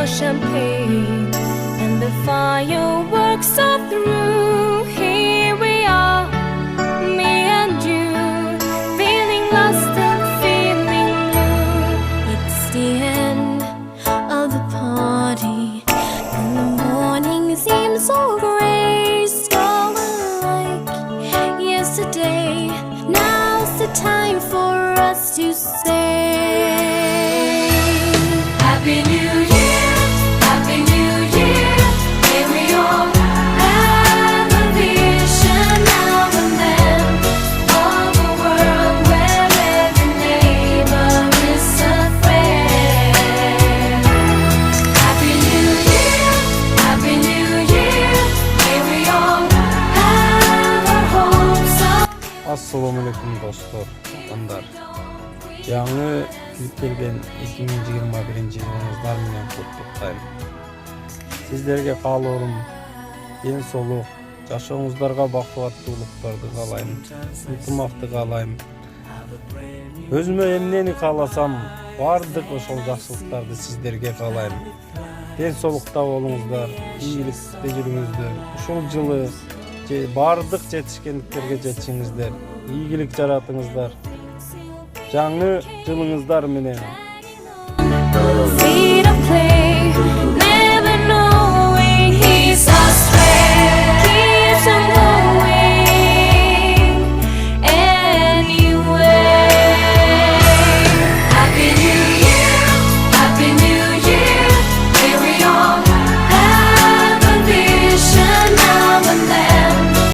champagne and the fireworks of the room. Here we are, me and you, feeling lost and feeling blue. It's the end of the party and the morning seems so gray, so unlike yesterday. Now's the time for us to say Happy New Year, Happy New Year. May we all have a vision now and then of a world where every neighbor is a friend. Happy New Year, Happy New Year. May we all have our hopes up. Assalamu alaikum dostlar, qanday? Yangi kirib kelgan 2021-yilingizlar bilan qutlukdayman. Sizlarga qalorım, en soluq, yaşaşыңızlarga baquvvatlılıqlardı qalayım, ынтымақты qalayım. Özüme emneni qalasam, bardıq oşol жақсылықтарды sizlerge qalayım. En soluqta bolуңуздар, ийгиликте жүрүңүздөр. Ушул жылы бардық жетишкендиктерге жетишиңиздер, ийгилик жаратыңыздар. Жаңы жылыңыздар менен